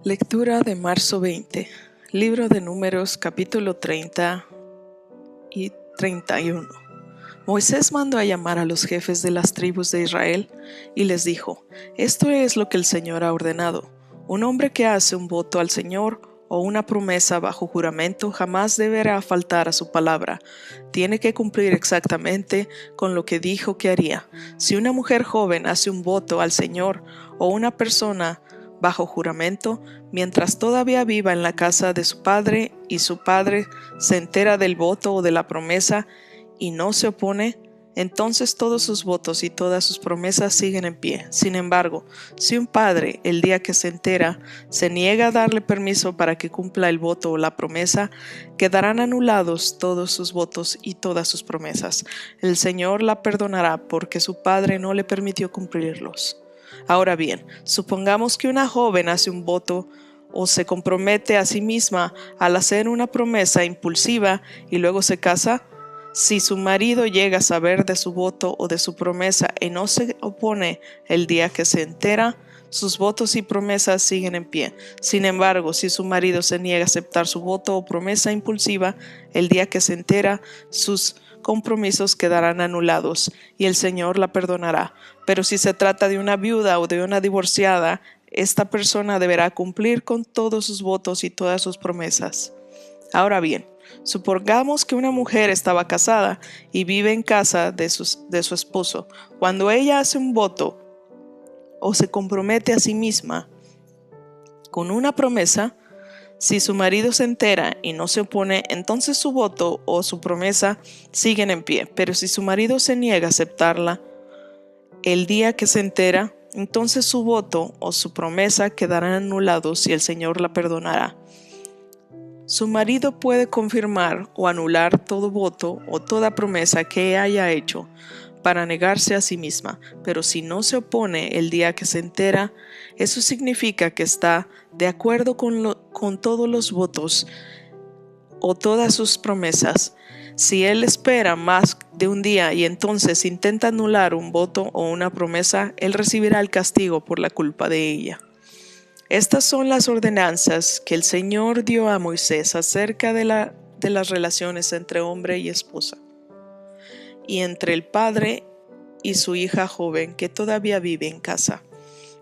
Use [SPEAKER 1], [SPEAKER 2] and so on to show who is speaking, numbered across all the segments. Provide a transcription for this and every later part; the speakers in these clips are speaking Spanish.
[SPEAKER 1] Lectura de marzo 20, Libro de Números, capítulo 30 y 31. Moisés mandó a llamar a los jefes de las tribus de Israel y les dijo: Esto es lo que el Señor ha ordenado. Un hombre que hace un voto al Señor o una promesa bajo juramento jamás deberá faltar a su palabra. Tiene que cumplir exactamente con lo que dijo que haría. Si una mujer joven hace un voto al Señor o una persona bajo juramento, mientras todavía viva en la casa de su padre y su padre se entera del voto o de la promesa y no se opone, entonces todos sus votos y todas sus promesas siguen en pie. Sin embargo, si un padre, el día que se entera, se niega a darle permiso para que cumpla el voto o la promesa, quedarán anulados todos sus votos y todas sus promesas. El Señor la perdonará porque su padre no le permitió cumplirlos. Ahora bien, supongamos que una joven hace un voto o se compromete a sí misma al hacer una promesa impulsiva y luego se casa. Si su marido llega a saber de su voto o de su promesa y no se opone el día que se entera, sus votos y promesas siguen en pie. Sin embargo, si su marido se niega a aceptar su voto o promesa impulsiva, el día que se entera, sus compromisos quedarán anulados y el Señor la perdonará. Pero si se trata de una viuda o de una divorciada, esta persona deberá cumplir con todos sus votos y todas sus promesas. Ahora bien, supongamos que una mujer estaba casada y vive en casa de su esposo. Cuando ella hace un voto o se compromete a sí misma con una promesa, si su marido se entera y no se opone, entonces su voto o su promesa siguen en pie. Pero si su marido se niega a aceptarla el día que se entera, entonces su voto o su promesa quedarán anulados y el Señor la perdonará. Su marido puede confirmar o anular todo voto o toda promesa que haya hecho para negarse a sí misma, pero si no se opone el día que se entera, eso significa que está de acuerdo con todos los votos o todas sus promesas. Si él espera más de un día y entonces intenta anular un voto o una promesa, él recibirá el castigo por la culpa de ella. Estas son las ordenanzas que el Señor dio a Moisés acerca de las relaciones entre hombre y esposa, y entre el padre y su hija joven que todavía vive en casa.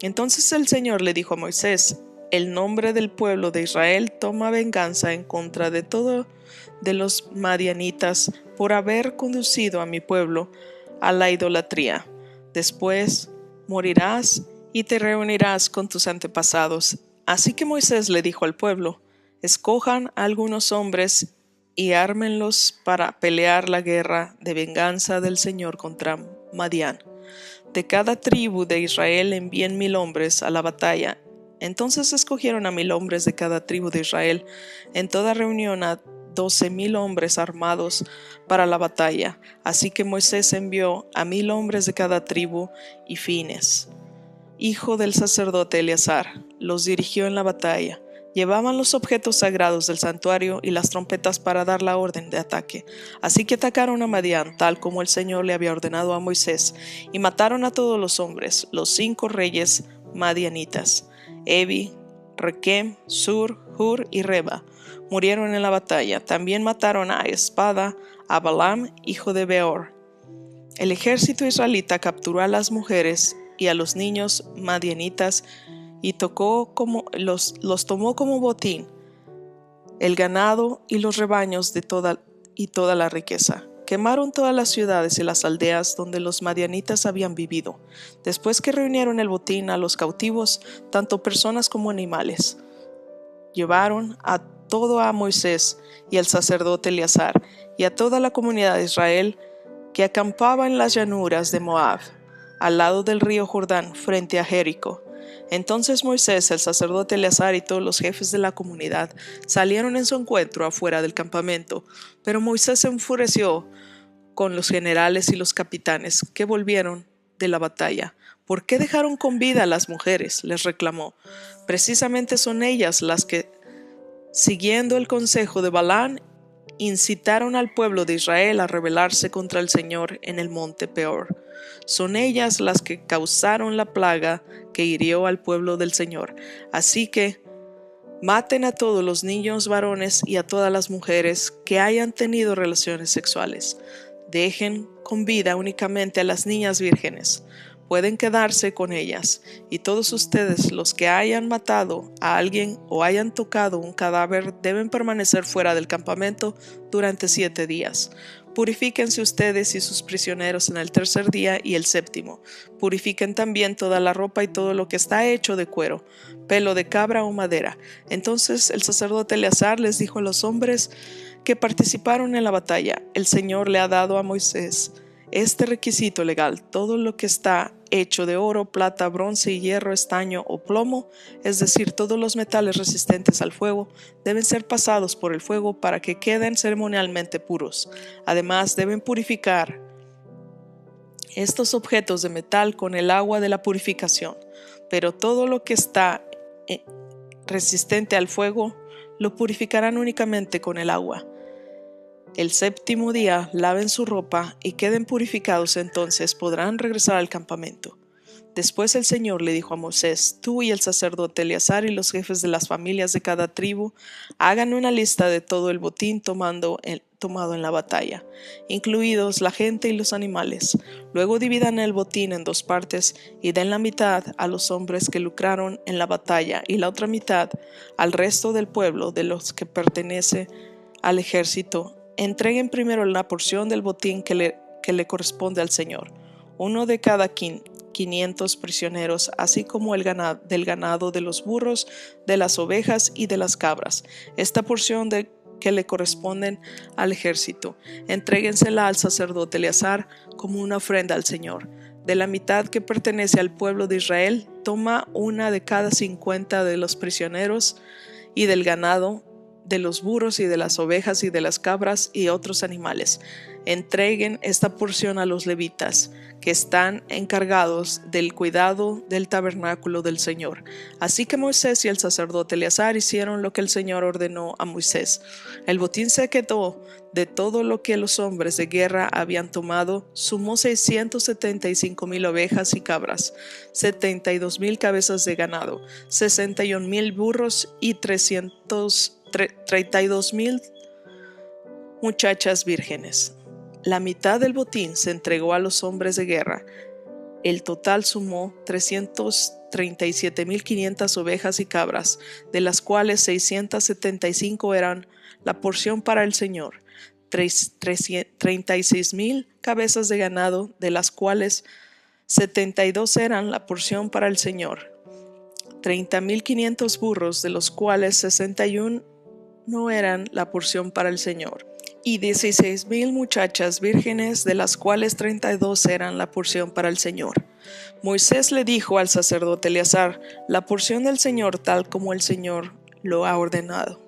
[SPEAKER 1] Entonces el Señor le dijo a Moisés: el nombre del pueblo de Israel toma venganza en contra de los madianitas por haber conducido a mi pueblo a la idolatría. Después morirás y te reunirás con tus antepasados. Así que Moisés le dijo al pueblo: escojan a algunos hombres y ármenlos para pelear la guerra de venganza del Señor contra Madián. De cada tribu de Israel envíen 1000 hombres a la batalla. Entonces escogieron a 1000 hombres de cada tribu de Israel, en toda reunión a 12,000 hombres armados para la batalla. Así que Moisés envió a 1000 hombres de cada tribu, y Fines, hijo del sacerdote Eleazar, los dirigió en la batalla. Llevaban los objetos sagrados del santuario y las trompetas para dar la orden de ataque. Así que atacaron a Madián, tal como el Señor le había ordenado a Moisés, y mataron a todos los hombres, los 5 reyes madianitas: Evi, Requem, Sur, Hur y Reba. Murieron en la batalla. También mataron a espada a Balaam, hijo de Beor. El ejército israelita capturó a las mujeres y a los niños madianitas y los tomó como botín, el ganado y los rebaños de toda la riqueza. Quemaron todas las ciudades y las aldeas donde los madianitas habían vivido, después que reunieron el botín a los cautivos, tanto personas como animales. Llevaron a todo a Moisés y al sacerdote Eleazar y a toda la comunidad de Israel que acampaba en las llanuras de Moab, al lado del río Jordán, frente a Jericó. Entonces Moisés, el sacerdote Eleazar y todos los jefes de la comunidad salieron en su encuentro afuera del campamento, pero Moisés se enfureció con los generales y los capitanes que volvieron de la batalla. ¿Por qué dejaron con vida a las mujeres?, les reclamó. Precisamente son ellas las que, siguiendo el consejo de Balaam, incitaron al pueblo de Israel a rebelarse contra el Señor en el monte Peor. Son ellas las que causaron la plaga que hirió al pueblo del Señor. Así que Maten a todos los niños varones y a todas las mujeres que hayan tenido relaciones sexuales. Dejen con vida únicamente a las niñas vírgenes. Pueden quedarse con ellas, y todos ustedes, los que hayan matado a alguien o hayan tocado un cadáver, deben permanecer fuera del campamento durante 7 días. Purifíquense ustedes y sus prisioneros en el tercer día y el séptimo. Purifiquen también toda la ropa y todo lo que está hecho de cuero, pelo de cabra o madera. Entonces el sacerdote Eleazar les dijo a los hombres que participaron en la batalla: el Señor le ha dado a Moisés este requisito legal: todo lo que está hecho de oro, plata, bronce, hierro, estaño o plomo, es decir, todos los metales resistentes al fuego, deben ser pasados por el fuego para que queden ceremonialmente puros. Además, deben purificar estos objetos de metal con el agua de la purificación, pero todo lo que está resistente al fuego lo purificarán únicamente con el agua. El séptimo día laven su ropa y queden purificados, entonces podrán regresar al campamento. Después el Señor le dijo a Moisés: tú y el sacerdote Eleazar y los jefes de las familias de cada tribu hagan una lista de todo el botín tomado en la batalla, incluidos la gente y los animales. Luego dividan el botín en 2 partes y den la mitad a los hombres que lucraron en la batalla y la otra mitad al resto del pueblo de los que pertenece al ejército. Entreguen primero la porción del botín que le corresponde al Señor, uno de cada 500 prisioneros, así como del ganado, de los burros, de las ovejas y de las cabras. Esta porción que le corresponden al ejército, entréguensela al sacerdote Eleazar como una ofrenda al Señor. De la mitad que pertenece al pueblo de Israel, toma una de cada 50 de los prisioneros y del ganado, de los burros y de las ovejas y de las cabras y otros animales. Entreguen esta porción a los levitas, que están encargados del cuidado del tabernáculo del Señor. Así que Moisés y el sacerdote Eleazar hicieron lo que el Señor ordenó a Moisés. El botín se quedó de todo lo que los hombres de guerra habían tomado, sumó 675,000 ovejas y cabras, 72,000 cabezas de ganado, 61,000 burros y 32,000 muchachas vírgenes. La mitad del botín se entregó a los hombres de guerra. El total sumó 337,500 ovejas y cabras, de las cuales 675 eran la porción para el Señor, 36,000 cabezas de ganado, de las cuales 72 eran la porción para el Señor, 30,500 burros, de los cuales 61 no eran la porción para el Señor, y 16,000 muchachas vírgenes, de las cuales 32 eran la porción para el Señor. Moisés le dijo al sacerdote Eleazar: la porción del Señor tal como el Señor lo ha ordenado.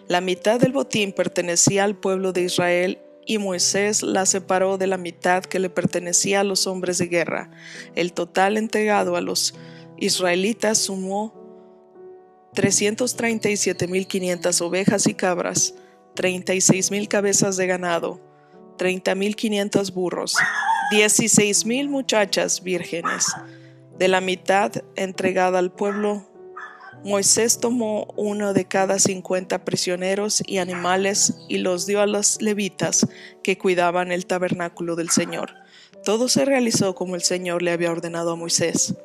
[SPEAKER 1] La mitad del botín pertenecía al pueblo de Israel, y Moisés la separó de la mitad que le pertenecía a los hombres de guerra. El total entregado a los israelitas sumó 337,500 ovejas y cabras, 36,000 cabezas de ganado, 30,500 burros, 16,000 muchachas vírgenes. De la mitad entregada al pueblo, Moisés tomó uno de cada 50 prisioneros y animales y los dio a los levitas que cuidaban el tabernáculo del Señor. Todo se realizó como el Señor le había ordenado a Moisés.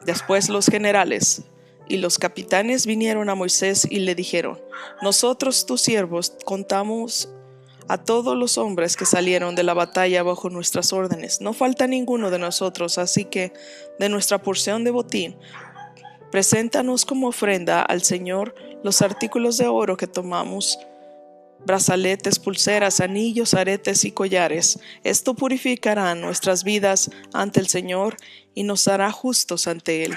[SPEAKER 1] Después los generales y los capitanes vinieron a Moisés y le dijeron: nosotros, tus siervos, contamos a todos los hombres que salieron de la batalla bajo nuestras órdenes. No falta ninguno de nosotros, así que de nuestra porción de botín, preséntanos como ofrenda al Señor los artículos de oro que tomamos: brazaletes, pulseras, anillos, aretes y collares. Esto purificará nuestras vidas ante el Señor y nos hará justos ante Él.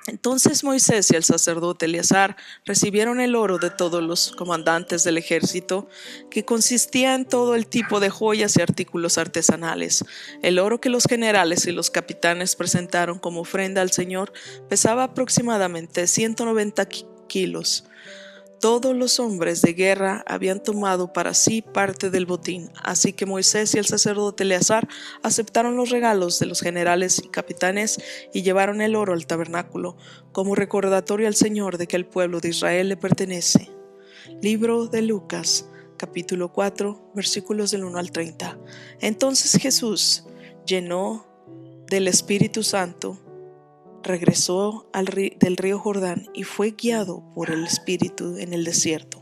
[SPEAKER 1] Entonces Moisés y el sacerdote Eleazar recibieron el oro de todos los comandantes del ejército, que consistía en todo el tipo de joyas y artículos artesanales. El oro que los generales y los capitanes presentaron como ofrenda al Señor pesaba aproximadamente 190 kilos. Todos los hombres de guerra habían tomado para sí parte del botín, así que Moisés y el sacerdote Eleazar aceptaron los regalos de los generales y capitanes y llevaron el oro al tabernáculo, como recordatorio al Señor de que el pueblo de Israel le pertenece. Libro de Lucas, capítulo 4, versículos del 1 al 30. Entonces Jesús, lleno del Espíritu Santo, regresó del río Jordán y fue guiado por el Espíritu en el desierto,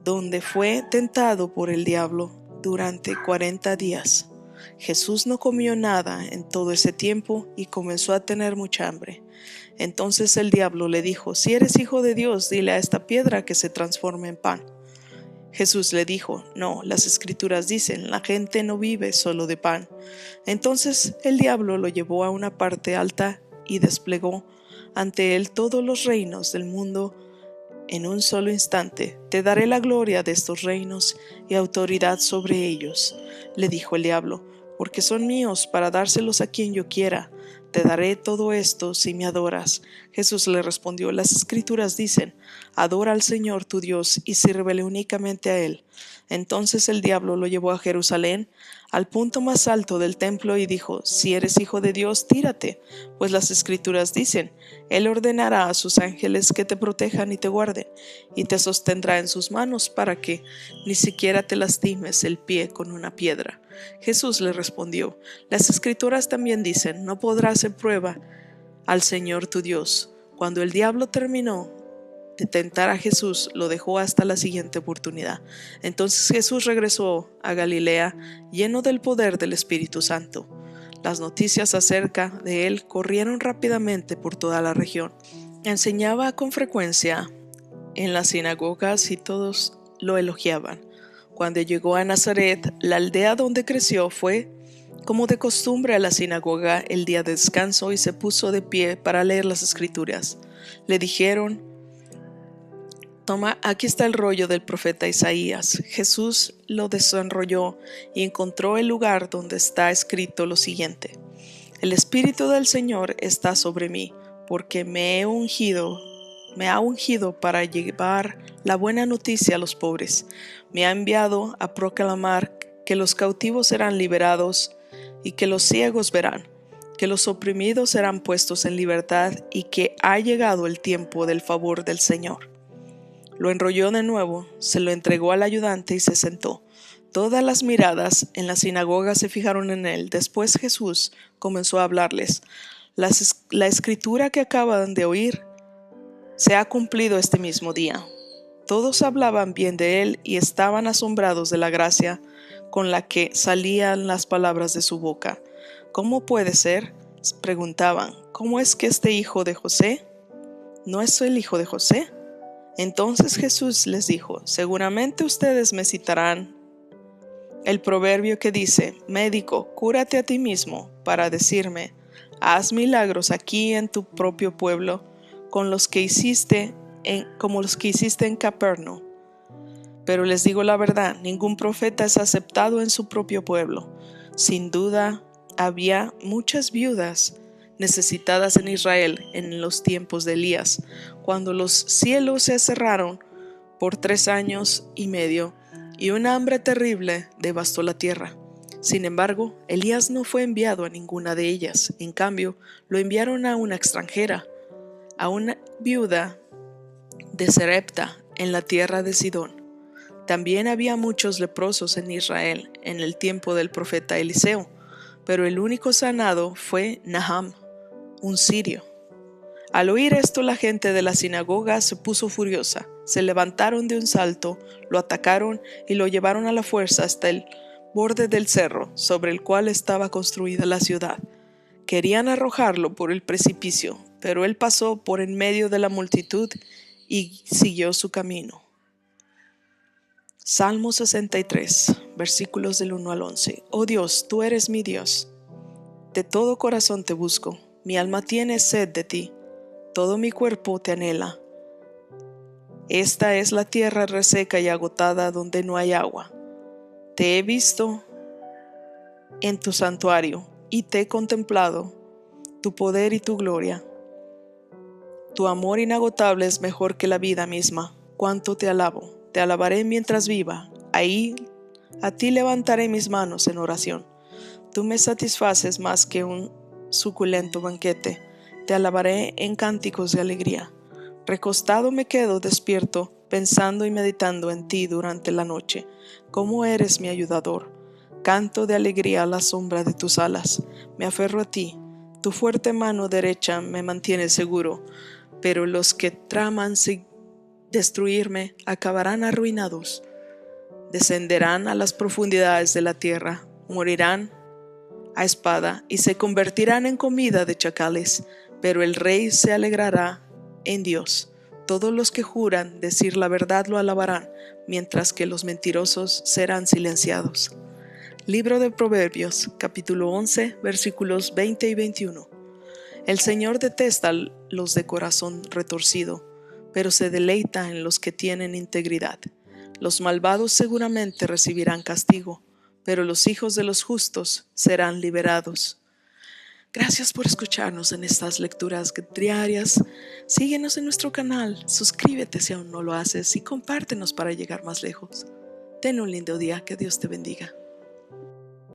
[SPEAKER 1] donde fue tentado por el diablo durante 40 días. Jesús no comió nada en todo ese tiempo y comenzó a tener mucha hambre. Entonces el diablo le dijo: si eres hijo de Dios, dile a esta piedra que se transforme en pan. Jesús le dijo: no, las escrituras dicen, la gente no vive solo de pan. Entonces el diablo lo llevó a una parte alta y desplegó ante él todos los reinos del mundo en un solo instante. Te daré la gloria de estos reinos y autoridad sobre ellos, le dijo el diablo, porque son míos para dárselos a quien yo quiera. Te daré todo esto si me adoras. Jesús le respondió: las escrituras dicen, adora al Señor tu Dios y sírvele únicamente a Él. Entonces el diablo lo llevó a Jerusalén, al punto más alto del templo, y dijo: si eres hijo de Dios, tírate, pues las escrituras dicen, Él ordenará a sus ángeles que te protejan y te guarden, y te sostendrá en sus manos para que ni siquiera te lastimes el pie con una piedra. Jesús le respondió: las escrituras también dicen, no podrás hacer prueba al Señor tu Dios. Cuando el diablo terminó de tentar a Jesús, lo dejó hasta la siguiente oportunidad. Entonces Jesús regresó a Galilea lleno del poder del Espíritu Santo. Las noticias acerca de él corrieron rápidamente por toda la región. Enseñaba con frecuencia en las sinagogas y todos lo elogiaban. Cuando llegó a Nazaret, la aldea donde creció, fue como de costumbre a la sinagoga el día de descanso y se puso de pie para leer las escrituras. Le dijeron: toma, aquí está el rollo del profeta Isaías. Jesús lo desenrolló y encontró el lugar donde está escrito lo siguiente: el Espíritu del Señor está sobre mí, porque me ha ungido para llevar la buena noticia a los pobres. Me ha enviado a proclamar que los cautivos serán liberados y que los ciegos verán, que los oprimidos serán puestos en libertad y que ha llegado el tiempo del favor del Señor. Lo enrolló de nuevo, se lo entregó al ayudante y se sentó. Todas las miradas en la sinagoga se fijaron en él. Después Jesús comenzó a hablarles: la escritura que acaban de oír se ha cumplido este mismo día. Todos hablaban bien de él y estaban asombrados de la gracia con la que salían las palabras de su boca. ¿Cómo puede ser?, preguntaban. ¿Cómo es que este hijo de José no es el hijo de José? Entonces Jesús les dijo: seguramente ustedes me citarán el proverbio que dice: médico, cúrate a ti mismo, para decirme: haz milagros aquí en tu propio pueblo, como los que hiciste en Capernaum. Pero les digo la verdad, ningún profeta es aceptado en su propio pueblo. Sin duda, había muchas viudas necesitadas en Israel en los tiempos de Elías, cuando los cielos se cerraron por 3 años y medio y una hambre terrible devastó la tierra. Sin embargo, Elías no fue enviado a ninguna de ellas. En cambio, lo enviaron a una extranjera, a una viuda de Sarepta, en la tierra de Sidón. También había muchos leprosos en Israel en el tiempo del profeta Eliseo, pero el único sanado fue Naham, un sirio. Al oír esto, la gente de la sinagoga se puso furiosa. Se levantaron de un salto, lo atacaron y lo llevaron a la fuerza hasta el borde del cerro sobre el cual estaba construida la ciudad. Querían arrojarlo por el precipicio, pero él pasó por en medio de la multitud y siguió su camino. Salmo 63, versículos del 1 al 11. Oh Dios, tú eres mi Dios. De todo corazón te busco. Mi alma tiene sed de ti. Todo mi cuerpo te anhela. Esta es la tierra reseca y agotada donde no hay agua. Te he visto en tu santuario y te he contemplado, tu poder y tu gloria. Tu amor inagotable es mejor que la vida misma. cuánto te alabo. Te alabaré mientras viva. Ahí a ti levantaré mis manos en oración. Tú me satisfaces más que un suculento banquete. Te alabaré en cánticos de alegría. Recostado me quedo despierto, pensando y meditando en ti durante la noche. Cómo eres mi ayudador. Canto de alegría a la sombra de tus alas. Me aferro a ti. Tu fuerte mano derecha me mantiene seguro. Pero los que traman destruirme acabarán arruinados. Descenderán a las profundidades de la tierra. Morirán a espada y se convertirán en comida de chacales. Pero el rey se alegrará en Dios. Todos los que juran decir la verdad lo alabarán, mientras que los mentirosos serán silenciados. Libro de Proverbios, capítulo 11, versículos 20 y 21. El Señor detesta los de corazón retorcido, pero se deleita en los que tienen integridad. Los malvados seguramente recibirán castigo, pero los hijos de los justos serán liberados. Gracias por escucharnos en estas lecturas diarias. Síguenos en nuestro canal, suscríbete si aún no lo haces y compártenos para llegar más lejos. Ten un lindo día, que Dios te bendiga.